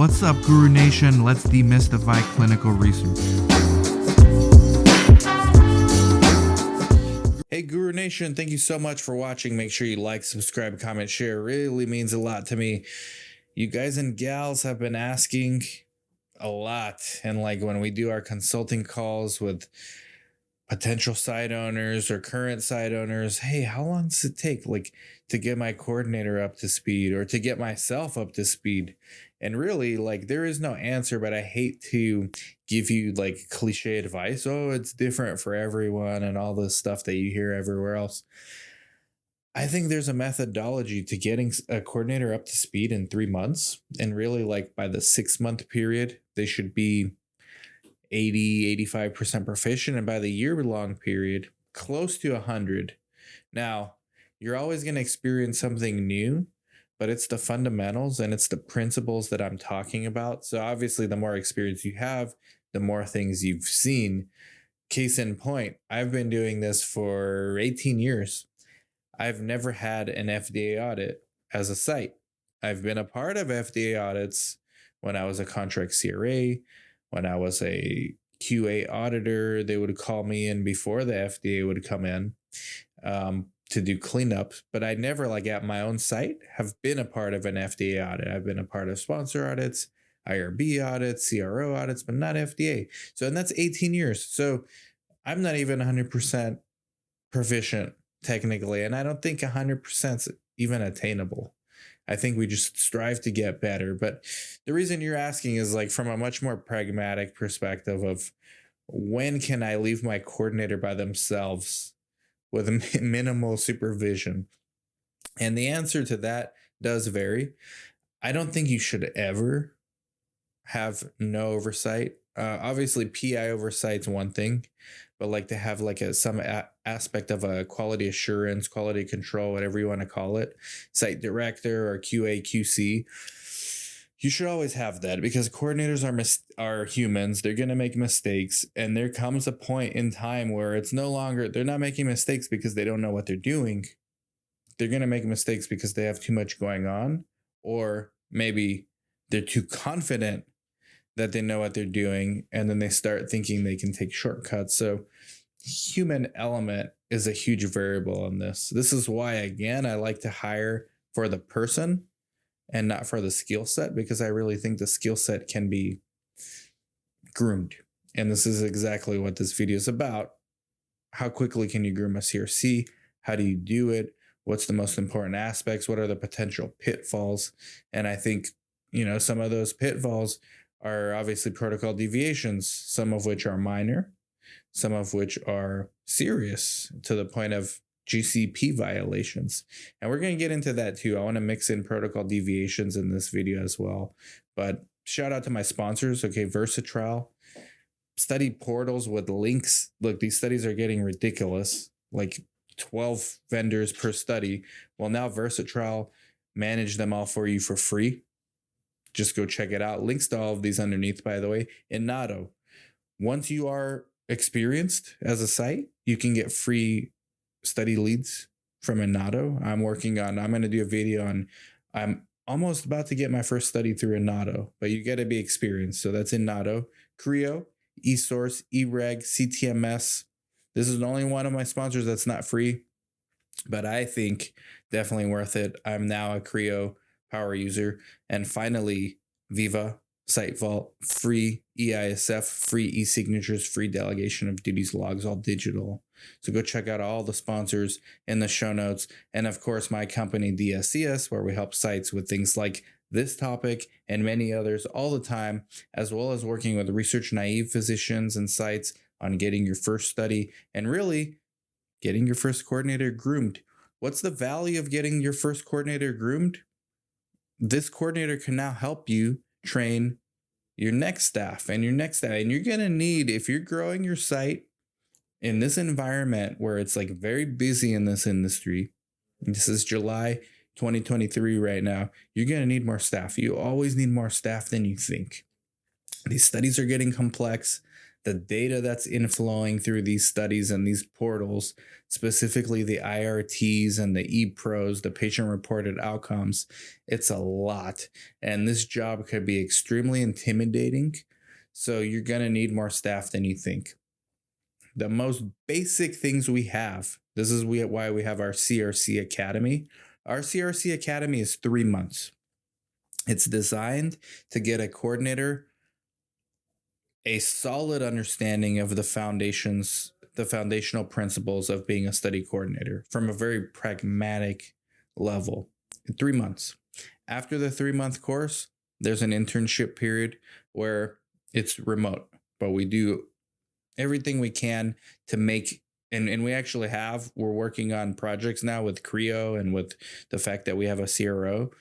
What's up, Guru Nation? Let's demystify clinical research. Hey Guru Nation, thank you so much for watching. Make sure you like, subscribe, comment, share. It really means a lot to me. You guys and gals have been asking a lot. And like when we do our consulting calls with potential site owners or current site owners, hey, how long does it take like to get my coordinator up to speed or to get myself up to speed? And really, like, there is no answer, but I hate to give you like cliche advice. Oh, it's different for everyone and all this stuff that you hear everywhere else. I think there's a methodology to getting a coordinator up to speed in 3 months. And really, like by the 6-month period, they should be 85% proficient. And by the year-long period, close to 100. Now, you're always going to experience something new, but it's the fundamentals and it's the principles that I'm talking about. So obviously, the more experience you have, the more things you've seen. Case in point, I've been doing this for 18 years. I've never had an FDA audit as a site. I've been a part of FDA audits when I was a contract CRA, when I was a QA auditor. They would call me in before the FDA would come in to do cleanups, but I never, like at my own site, have been a part of an FDA audit. I've been a part of sponsor audits, IRB audits, CRO audits, but not FDA. So, and that's 18 years. So I'm not even 100% proficient technically, and I don't think 100% is even attainable. I think we just strive to get better. But the reason you're asking is like from a much more pragmatic perspective of when can I leave my coordinator by themselves with minimal supervision? And the answer to that does vary. I don't think you should ever have no oversight. Obviously, PI oversight's one thing, but like to have like some aspect of a quality assurance, quality control, whatever you want to call it, site director or QA, QC. You should always have that because coordinators are humans. They're going to make mistakes. And there comes a point in time where it's no longer, they're not making mistakes because they don't know what they're doing. They're going to make mistakes because they have too much going on, or maybe they're too confident that they know what they're doing. And then they start thinking they can take shortcuts. So human element is a huge variable in this. This is why, again, I like to hire for the person and not for the skill set, because I really think the skill set can be groomed. And this is exactly what this video is about. How quickly can you groom a CRC? How do you do it? What's the most important aspects? What are the potential pitfalls? And I think, some of those pitfalls are obviously protocol deviations, some of which are minor, some of which are serious to the point of GCP violations. And we're going to get into that too. I want to mix in protocol deviations in this video as well. But shout out to my sponsors. Okay, Versatrial, study portals with links. Look, these studies are getting ridiculous, like 12 vendors per study. Well, now Versatrial manage them all for you for free. Just go check it out. Links to all of these underneath, by the way. In Nato, once you are experienced as a site, you can get free study leads from Inato. I'm going to do a video on, I'm almost about to get my first study through Inato, but you got to be experienced. So that's Inato, Creo, eSource, eReg, CTMS. This is the only one of my sponsors that's not free, but I think definitely worth it. I'm now a Creo power user. And finally, Viva, Site Vault, free EISF, free e-signatures, free delegation of duties logs, all digital. So go check out all the sponsors in the show notes. And of course, my company, DSCS, where we help sites with things like this topic and many others all the time, as well as working with research naive physicians and sites on getting your first study and really getting your first coordinator groomed. What's the value of getting your first coordinator groomed? This coordinator can now help you train your next staff and your next staff. And you're going to need, if you're growing your site in this environment where it's like very busy in this industry, this is July 2023 right now, you're going to need more staff. You always need more staff than you think. These studies are getting complex. the data that's inflowing through these studies and these portals, specifically the IRTs and the ePros, the patient reported outcomes, it's a lot. And this job could be extremely intimidating. So you're going to need more staff than you think. The most basic things we have, this is why we have our CRC Academy. Our CRC Academy is 3 months. It's designed to get a coordinator a solid understanding of the foundational principles of being a study coordinator from a very pragmatic level in 3 months. After the 3-month course, there's an internship period where it's remote, but we do everything we can to make, and we're working on projects now with Creo and with the fact that we have a CRO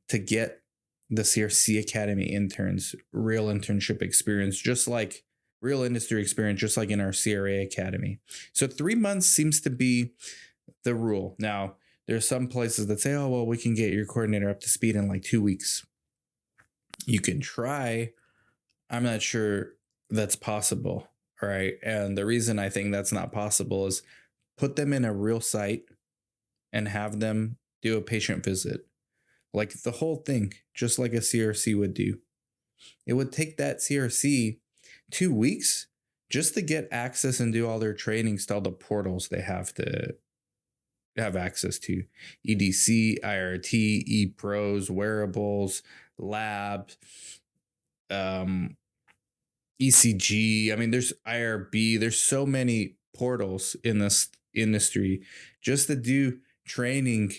to get the CRC Academy interns real internship experience, just like real industry experience, just like in our CRA Academy. So 3 months seems to be the rule. Now, there's some places that say, oh, well, we can get your coordinator up to speed in like 2 weeks. You can try. I'm not sure that's possible. All right. And the reason I think that's not possible is put them in a real site and have them do a patient visit. Like the whole thing, just like a CRC would do. It would take that CRC 2 weeks just to get access and do all their trainings to all the portals they have to have access to. EDC, IRT, ePros, wearables, lab, ECG. I mean, there's IRB. There's so many portals in this industry just to do training.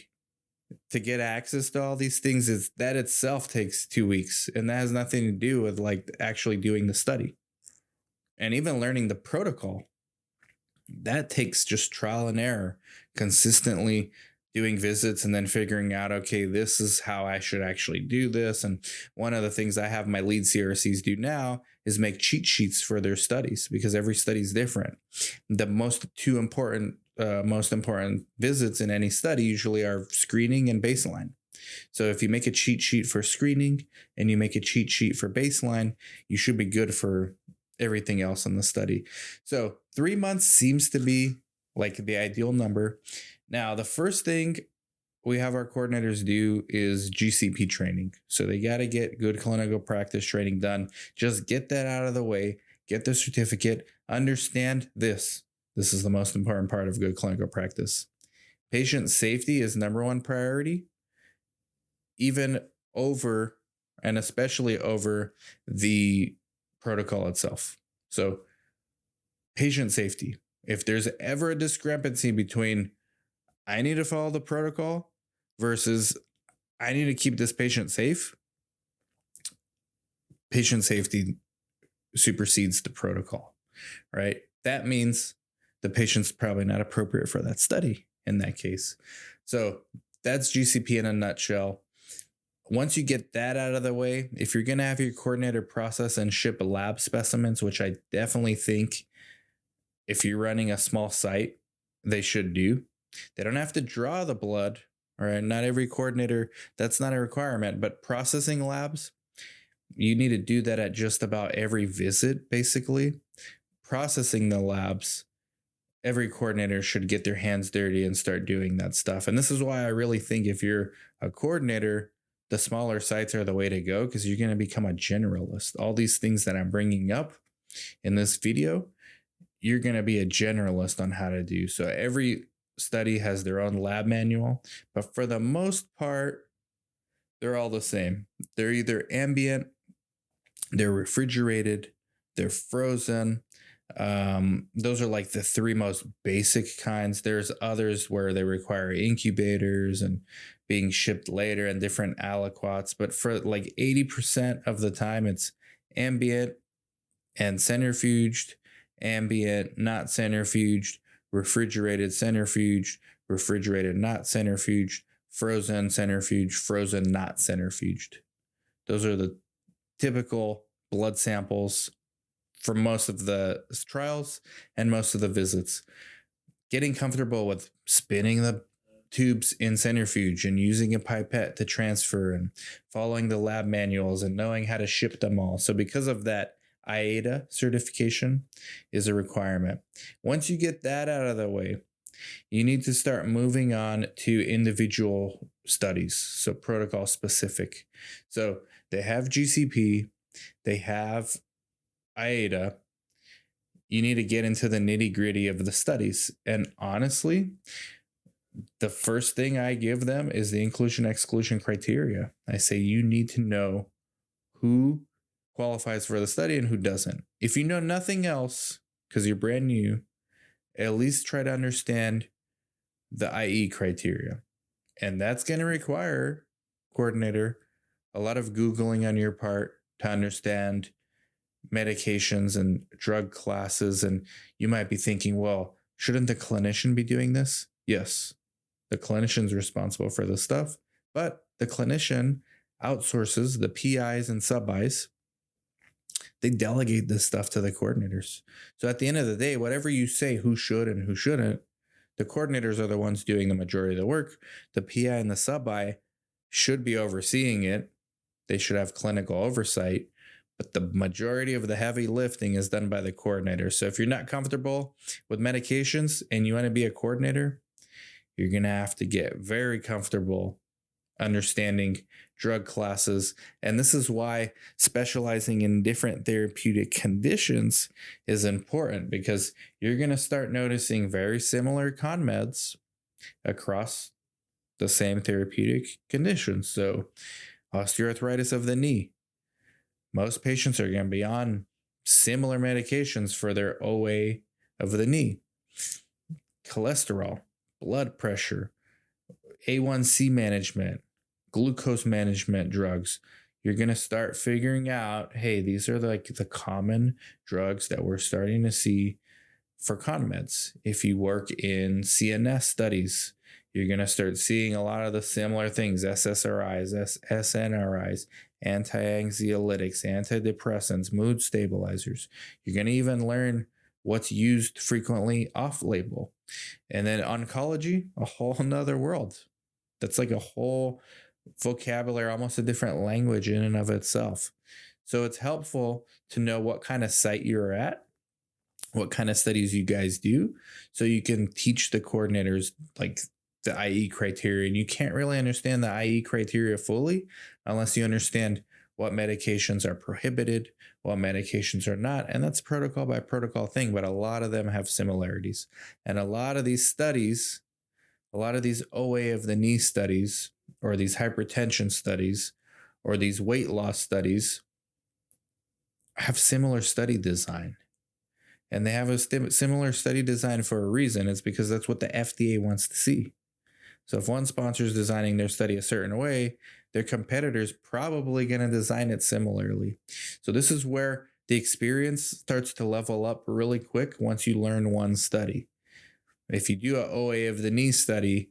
To get access to all these things, is that itself takes 2 weeks, and that has nothing to do with like actually doing the study and even learning the protocol. That takes just trial and error, consistently doing visits and then figuring out, okay, this is how I should actually do this. And one of the things I have my lead CRCs do now is make cheat sheets for their studies, because every study is different. The most important visits in any study usually are screening and baseline. So if you make a cheat sheet for screening and you make a cheat sheet for baseline, you should be good for everything else in the study. So 3 months seems to be like the ideal number. Now, the first thing we have our coordinators do is GCP training. So they got to get good clinical practice training done. Just get that out of the way, get the certificate, understand this. This is the most important part of good clinical practice. Patient safety is number one priority, even over and especially over the protocol itself. So patient safety. If there's ever a discrepancy between I need to follow the protocol versus I need to keep this patient safe, patient safety supersedes the protocol, right? That means the patient's probably not appropriate for that study in that case. So that's GCP in a nutshell. Once you get that out of the way, if you're going to have your coordinator process and ship lab specimens, which I definitely think if you're running a small site, they should do. They don't have to draw the blood, all right? Not every coordinator, that's not a requirement, but processing labs, you need to do that at just about every visit, basically. Processing the labs, every coordinator should get their hands dirty and start doing that stuff. And this is why I really think if you're a coordinator, the smaller sites are the way to go, because you're going to become a generalist. All these things that I'm bringing up in this video, you're going to be a generalist on how to do. So every study has their own lab manual, but for the most part, they're all the same. They're either ambient, they're refrigerated, they're frozen. Those are like the three most basic kinds. There's others where they require incubators and being shipped later and different aliquots, but for like 80% of the time it's ambient and centrifuged, ambient, not centrifuged, refrigerated, centrifuged, refrigerated, not centrifuged, frozen, centrifuged, frozen, not centrifuged. Those are the typical blood samples for most of the trials and most of the visits. Getting comfortable with spinning the tubes in centrifuge and using a pipette to transfer and following the lab manuals and knowing how to ship them all. So because of that, IATA certification is a requirement. Once you get that out of the way, you need to start moving on to individual studies, so protocol specific. So they have GCP, they have IATA. You need to get into the nitty gritty of the studies. And honestly, the first thing I give them is the inclusion exclusion criteria. I say you need to know who qualifies for the study and who doesn't. If you know nothing else, because you're brand new, at least try to understand the IE criteria. And that's going to require, coordinator, a lot of Googling on your part to understand medications and drug classes. And you might be thinking, well, shouldn't the clinician be doing this? Yes, the clinician's responsible for this stuff, but the clinician outsources the PIs and sub-Is. They delegate this stuff to the coordinators. So at the end of the day, whatever you say who should and who shouldn't, the coordinators are the ones doing the majority of the work. The PI and the sub-I should be overseeing it. They should have clinical oversight, but the majority of the heavy lifting is done by the coordinator. So if you're not comfortable with medications and you want to be a coordinator, you're going to have to get very comfortable understanding drug classes. And this is why specializing in different therapeutic conditions is important, because you're going to start noticing very similar con meds across the same therapeutic conditions. So osteoarthritis of the knee, most patients are going to be on similar medications for their OA of the knee. Cholesterol, blood pressure, A1C management, glucose management drugs. You're going to start figuring out, hey, these are like the common drugs that we're starting to see for con meds. If you work in CNS studies, you're going to start seeing a lot of the similar things: SSRIs, SNRIs, anti-anxiolytics, antidepressants, mood stabilizers. You're going to even learn what's used frequently off-label. And then oncology, a whole nother world. That's like a whole vocabulary, almost a different language in and of itself. So it's helpful to know what kind of site you're at, what kind of studies you guys do, so you can teach the coordinators like the IE criteria. And you can't really understand the IE criteria fully unless you understand what medications are prohibited, what medications are not. And that's protocol by protocol thing, but a lot of them have similarities. And a lot of these studies, a lot of these OA of the knee studies, or these hypertension studies, or these weight loss studies have similar study design. And they have a similar study design for a reason. It's because that's what the FDA wants to see. So if one sponsor is designing their study a certain way, their competitor's probably going to design it similarly. So this is where the experience starts to level up really quick once you learn one study. If you do an OA of the knee study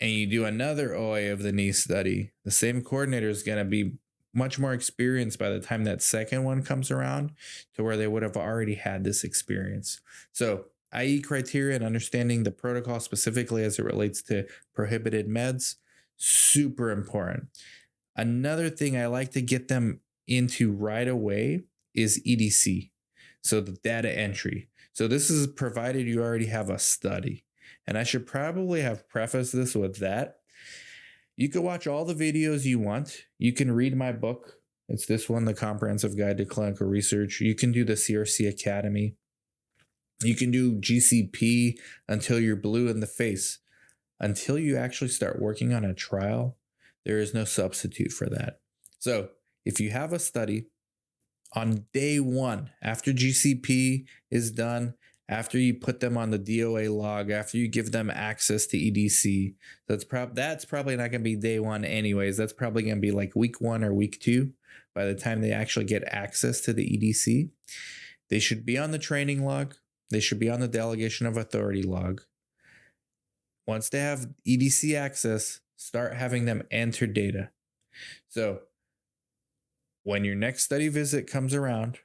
and you do another OA of the knee study, the same coordinator is going to be much more experienced by the time that second one comes around, to where they would have already had this experience. So IE criteria and understanding the protocol specifically as it relates to prohibited meds, super important. Another thing I like to get them into right away is EDC. So the data entry. So this is provided you already have a study. And I should probably have prefaced this with that. You can watch all the videos you want. You can read my book. It's this one, The Comprehensive Guide to Clinical Research. You can do the CRC Academy. You can do GCP until you're blue in the face. Until you actually start working on a trial, there is no substitute for that. So if you have a study on day one, after GCP is done, after you put them on the DOA log, after you give them access to EDC, that's probably not going to be day one anyways. That's probably going to be like week 1 or week 2 by the time they actually get access to the EDC. They should be on the training log. They should be on the delegation of authority log. Once they have EDC access, start having them enter data. So when your next study visit comes around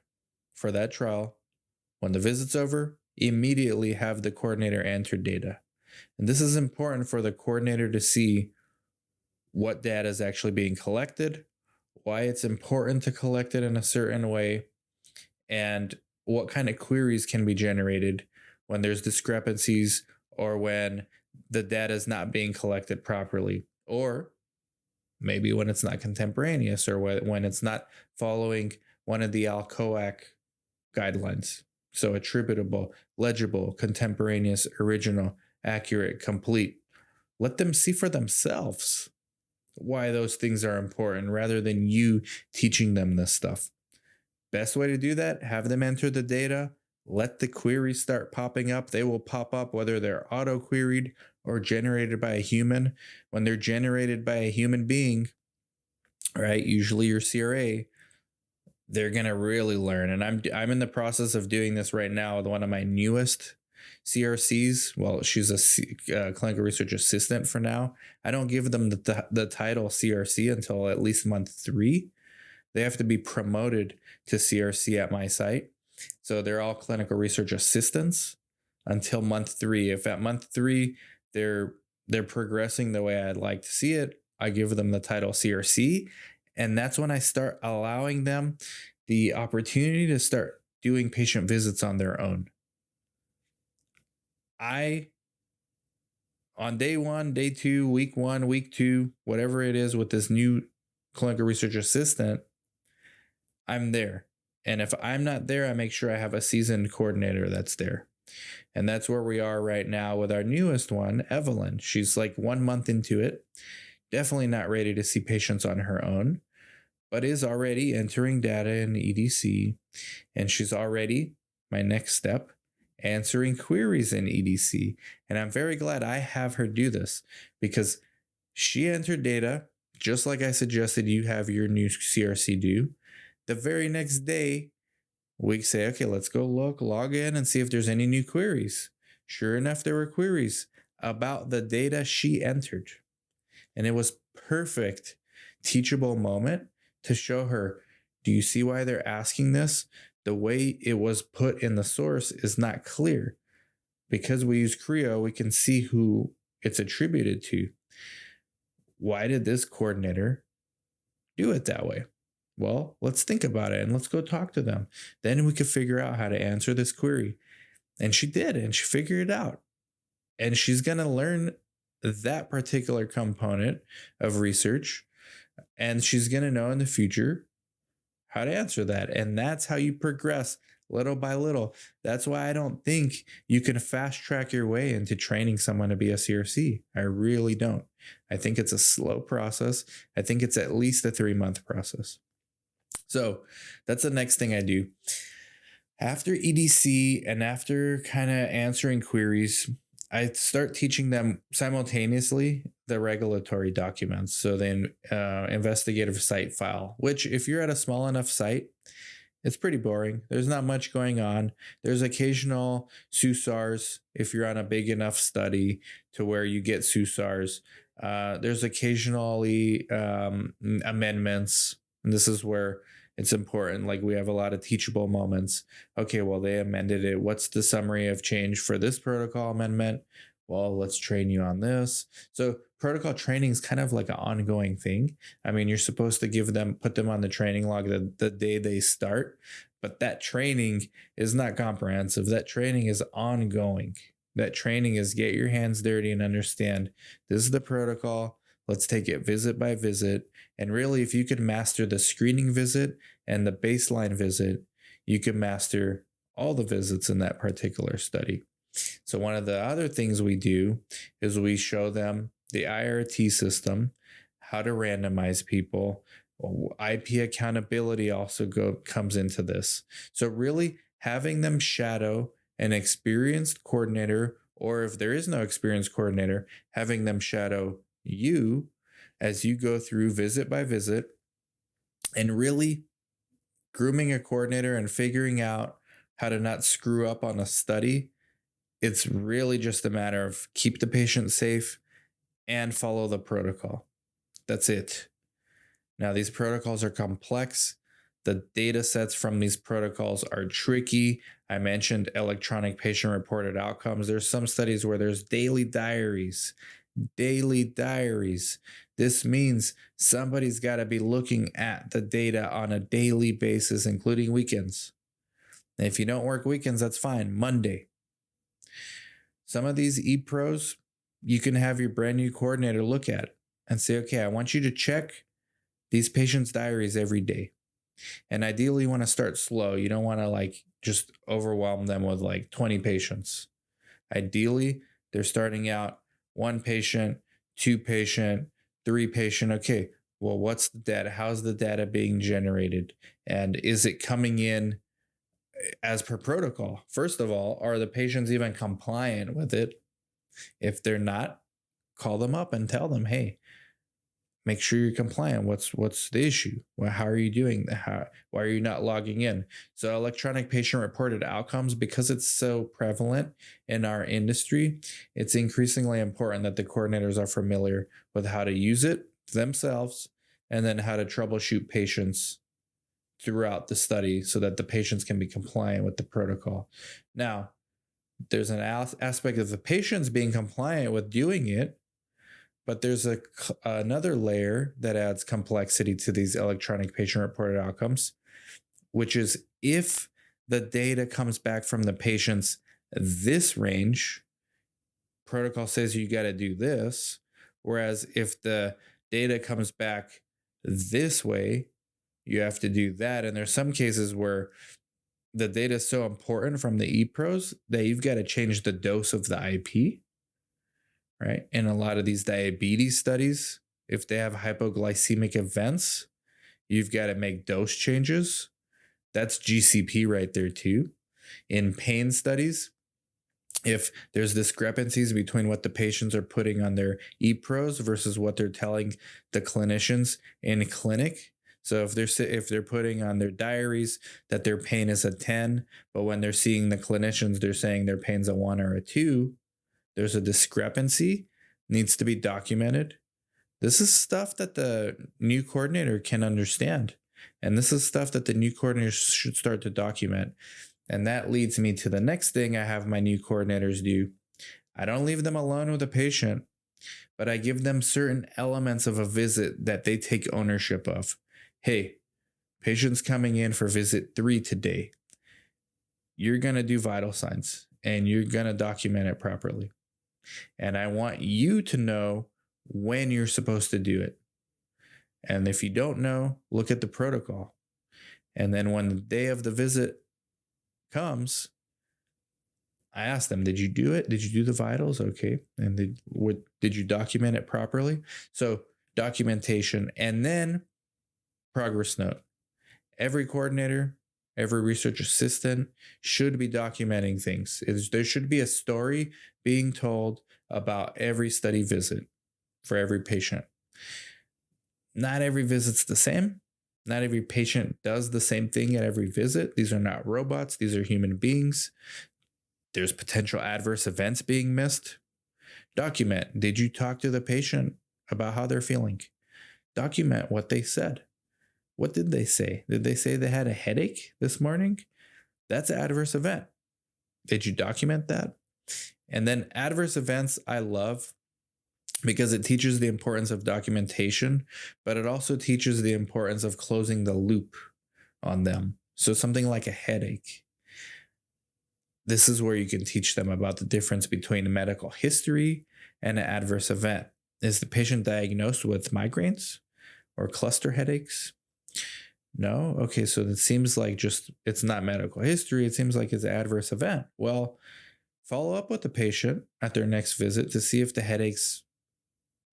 for that trial, when the visit's over, immediately have the coordinator enter data. And this is important for the coordinator to see what data is actually being collected, why it's important to collect it in a certain way, and what kind of queries can be generated when there's discrepancies or when the data is not being collected properly, or maybe when it's not contemporaneous, or when it's not following one of the Alcoac guidelines. So attributable, legible, contemporaneous, original, accurate, complete. Let them see for themselves why those things are important rather than you teaching them this stuff. Best way to do that, have them enter the data, let the queries start popping up. They will pop up whether they're auto queried or generated by a human. When they're generated by a human being, right, usually your CRA, they're going to really learn. And I'm in the process of doing this right now with one of my newest CRCs. Well, she's a clinical research assistant for now. I don't give them the title CRC until at least month 3. They have to be promoted to CRC at my site. So they're all clinical research assistants until month 3. If at month 3 they're progressing the way I'd like to see it, I give them the title CRC. And that's when I start allowing them the opportunity to start doing patient visits on their own. On day 1, day 2, week 1, week 2, whatever it is with this new clinical research assistant, I'm there. And if I'm not there, I make sure I have a seasoned coordinator that's there. And that's where we are right now with our newest one, Evelyn. She's like 1 month into it. Definitely not ready to see patients on her own, but is already entering data in EDC. And she's already, my next step, answering queries in EDC. And I'm very glad I have her do this because she entered data just like I suggested you have your new CRC do. The very next day, we say, okay, let's go log in and see if there's any new queries. Sure enough, there were queries about the data she entered. And it was perfect teachable moment to show her, do you see why they're asking this? The way it was put in the source is not clear. Because we use Creo, we can see who it's attributed to. Why did this coordinator do it that way? Well, let's think about it and let's go talk to them. Then we could figure out how to answer this query. And she did, and she figured it out. And she's going to learn that particular component of research. And she's going to know in the future how to answer that. And that's how you progress little by little. That's why I don't think you can fast track your way into training someone to be a CRC. I really don't. I think it's a slow process. I think it's at least a 3-month process. So that's the next thing I do. After EDC and after kind of answering queries, I start teaching them simultaneously the regulatory documents. So then investigative site file, which if you're at a small enough site, it's pretty boring. There's not much going on. There's occasional SUSARs if you're on a big enough study to where you get SUSARs. There's occasionally amendments. And this is where it's important. Like we have a lot of teachable moments. Okay, well, they amended it. What's the summary of change for this protocol amendment? Well, let's train you on this. So protocol training is kind of like an ongoing thing. I mean, you're supposed to put them on the training log the day they start, but that training is not comprehensive. That training is ongoing. That training is get your hands dirty and understand this is the protocol. Let's take it visit by visit. And really, if you could master the screening visit and the baseline visit, you can master all the visits in that particular study. So one of the other things we do is we show them the IRT system, how to randomize people. IP accountability also comes into this. So really having them shadow an experienced coordinator, or if there is no experienced coordinator, having them shadow you as you go through visit by visit and really grooming a coordinator and figuring out how to not screw up on a study. It's really just a matter of keep the patient safe and follow the protocol. That's it. Now, these protocols are complex. The data sets from these protocols are tricky. I mentioned electronic patient reported outcomes. There's some studies where there's daily diaries. This means somebody's got to be looking at the data on a daily basis, including weekends. And if you don't work weekends, that's fine. Monday. Some of these e-pros, you can have your brand new coordinator look at and say, okay, I want you to check these patients' diaries every day. And ideally, you want to start slow. You don't want to like just overwhelm them with like 20 patients. Ideally, they're starting out 1 patient, 2 patient, 3 patient. Okay, well, what's the data? How's the data being generated? And is it coming in as per protocol? First of all, are the patients even compliant with it? If they're not, call them up and tell them, hey, make sure you're compliant. What's the issue? Well, how are you doing? Why are you not logging in? So electronic patient reported outcomes, because it's so prevalent in our industry, it's increasingly important that the coordinators are familiar with how to use it themselves and then how to troubleshoot patients throughout the study so that the patients can be compliant with the protocol. Now, there's an aspect of the patients being compliant with doing it, but there's another layer that adds complexity to these electronic patient reported outcomes, which is if the data comes back from the patients this range, protocol says you got to do this. Whereas if the data comes back this way, you have to do that. And there's some cases where the data is so important from the ePros that you've got to change the dose of the IP. Right? In a lot of these diabetes studies, if they have hypoglycemic events, you've got to make dose changes. That's GCP right there too. In pain studies, if there's discrepancies between what the patients are putting on their ePros versus what they're telling the clinicians in clinic. So if they're putting on their diaries that their pain is a 10, but when they're seeing the clinicians, they're saying their pain's a 1 or a 2, there's a discrepancy, needs to be documented. This is stuff that the new coordinator can understand. And this is stuff that the new coordinator should start to document. And that leads me to the next thing I have my new coordinators do. I don't leave them alone with a patient, but I give them certain elements of a visit that they take ownership of. Hey, patient's coming in for visit 3 today. You're going to do vital signs and you're going to document it properly. And I want you to know when you're supposed to do it. And if you don't know, look at the protocol. And then when the day of the visit comes, I ask them, did you do it? Did you do the vitals? Okay. And did you document it properly? So documentation and then progress note. Every coordinator, every research assistant should be documenting things. There should be a story being told about every study visit for every patient. Not every visit's the same. Not every patient does the same thing at every visit. These are not robots. These are human beings. There's potential adverse events being missed. Document. Did you talk to the patient about how they're feeling? Document what they said. What did they say? Did they say they had a headache this morning? That's an adverse event. Did you document that? And then adverse events, I love because it teaches the importance of documentation, but it also teaches the importance of closing the loop on them. So something like a headache. This is where you can teach them about the difference between a medical history and an adverse event. Is the patient diagnosed with migraines or cluster headaches? No? Okay, so it seems like it's not medical history. It seems like it's an adverse event. Well, follow up with the patient at their next visit to see if the headaches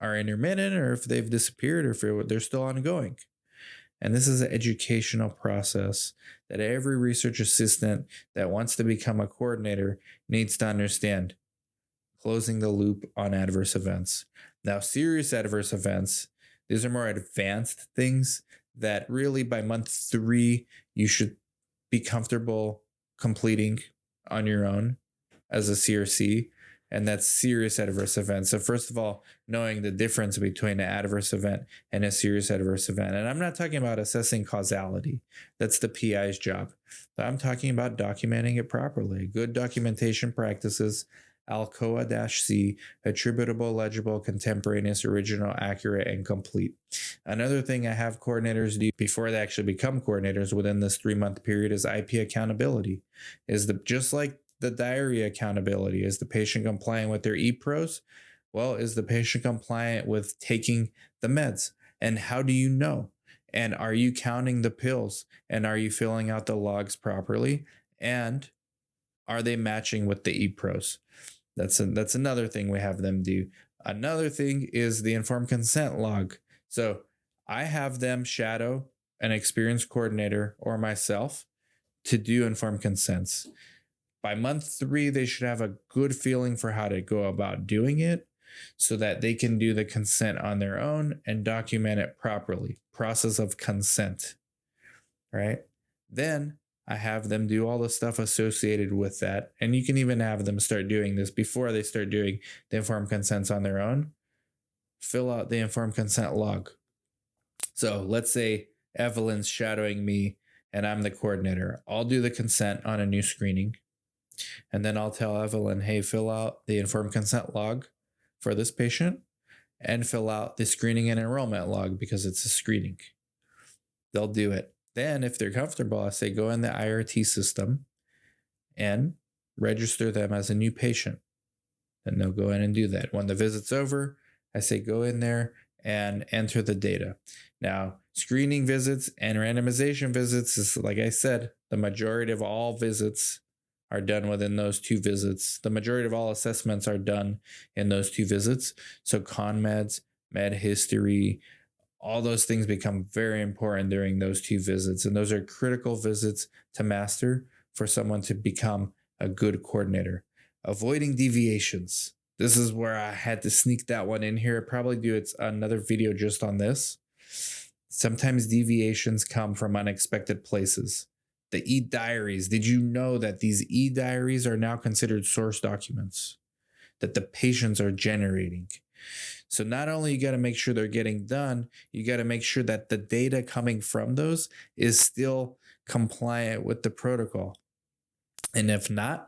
are intermittent or if they've disappeared or if they're still ongoing. And this is an educational process that every research assistant that wants to become a coordinator needs to understand. Closing the loop on adverse events. Now, serious adverse events, these are more advanced things that really by month 3, you should be comfortable completing on your own as a CRC. And that's serious adverse events. So first of all, knowing the difference between an adverse event and a serious adverse event. And I'm not talking about assessing causality. That's the PI's job. But I'm talking about documenting it properly. Good documentation practices Alcoa-C, attributable, legible, contemporaneous, original, accurate, and complete. Another thing I have coordinators do before they actually become coordinators within this 3-month period is IP accountability. Just like the diary accountability, is the patient compliant with their EPROs? Well, is the patient compliant with taking the meds? And how do you know? And are you counting the pills? And are you filling out the logs properly? And are they matching with the EPROs? That's another thing we have them do. Another thing is the informed consent log. So I have them shadow an experienced coordinator or myself to do informed consents. By month 3, they should have a good feeling for how to go about doing it so that they can do the consent on their own and document it properly. Process of consent, right? Then I have them do all the stuff associated with that. And you can even have them start doing this before they start doing the informed consents on their own. Fill out the informed consent log. So let's say Evelyn's shadowing me and I'm the coordinator. I'll do the consent on a new screening. And then I'll tell Evelyn, hey, fill out the informed consent log for this patient and fill out the screening and enrollment log because it's a screening. They'll do it. Then if they're comfortable, I say go in the IRT system and register them as a new patient. And they'll go in and do that. When the visit's over, I say go in there and enter the data. Now, screening visits and randomization visits is, like I said, the majority of all visits are done within those 2 visits. The majority of all assessments are done in those 2 visits. So ConMeds, med history, all those things become very important during those 2 visits. And those are critical visits to master for someone to become a good coordinator. Avoiding deviations. This is where I had to sneak that one in here. I'll probably do another video just on this. Sometimes deviations come from unexpected places. The e-diaries. Did you know that these e-diaries are now considered source documents that the patients are generating? So not only you got to make sure they're getting done, you got to make sure that the data coming from those is still compliant with the protocol. And if not,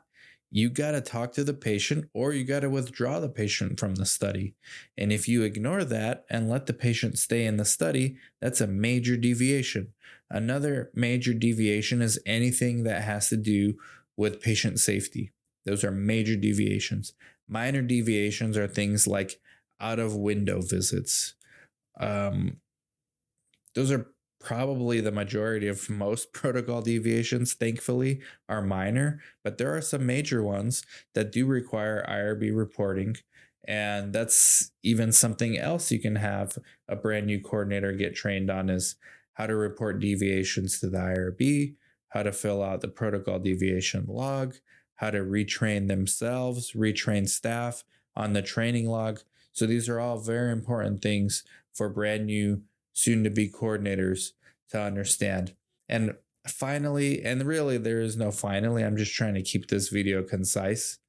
you got to talk to the patient or you got to withdraw the patient from the study. And if you ignore that and let the patient stay in the study, that's a major deviation. Another major deviation is anything that has to do with patient safety. Those are major deviations. Minor deviations are things like out of window visits. Those are probably the majority of most protocol deviations, thankfully, are minor, but there are some major ones that do require IRB reporting. And that's even something else you can have a brand new coordinator get trained on, is how to report deviations to the IRB, how to fill out the protocol deviation log, how to retrain themselves, retrain staff on the training log. So these are all very important things for brand new soon-to-be coordinators to understand. And finally, and really there is no finally, I'm just trying to keep this video concise.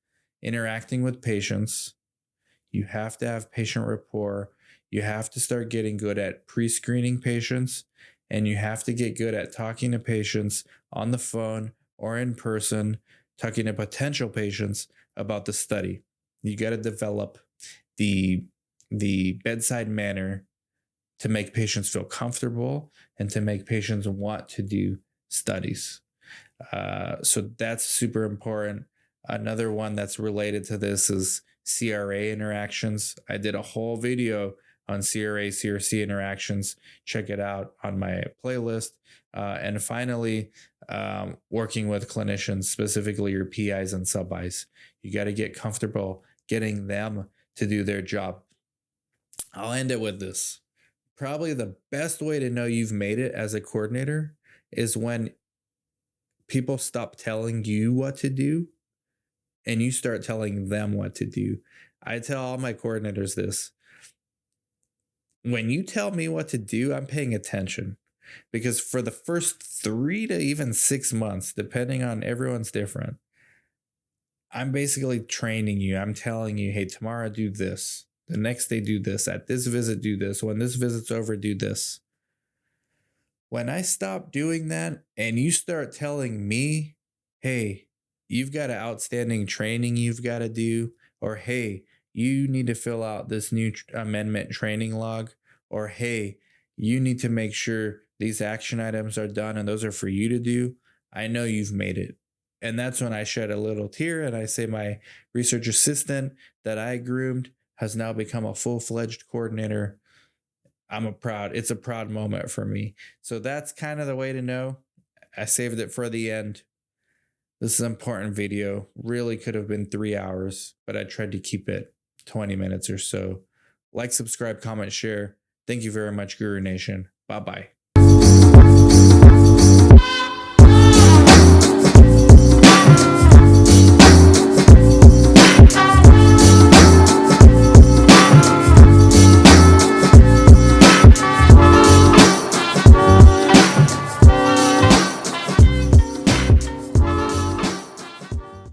Interacting with patients, you have to have patient rapport. You have to start getting good at pre-screening patients, and you have to get good at talking to patients on the phone or in person, talking to potential patients about the study. You got to develop the bedside manner to make patients feel comfortable and to make patients want to do studies. So that's super important. Another one that's related to this is CRA interactions. I did a whole video on CRC interactions. Check it out on my playlist. And finally, working with clinicians, specifically your PIs and sub-Is. You got to get comfortable getting them to do their job. I'll end it with this. Probably the best way to know you've made it as a coordinator is when people stop telling you what to do and you start telling them what to do. I tell all my coordinators this. When you tell me what to do, I'm paying attention, because for the first 3 to even 6 months, depending on, everyone's different, I'm basically training you. I'm telling you, hey, tomorrow do this. The next day do this. At this visit do this. When this visit's over, do this. When I stop doing that and you start telling me, hey, you've got an outstanding training you've got to do, or hey, you need to fill out this new amendment training log, or hey, you need to make sure these action items are done and those are for you to do, I know you've made it. And that's when I shed a little tear and I say my research assistant that I groomed has now become a full-fledged coordinator. It's a proud moment for me. So that's kind of the way to know. I saved it for the end. This is an important video. Really could have been 3 hours, but I tried to keep it 20 minutes or so. Like, subscribe, comment, share. Thank you very much, Guru Nation. Bye-bye.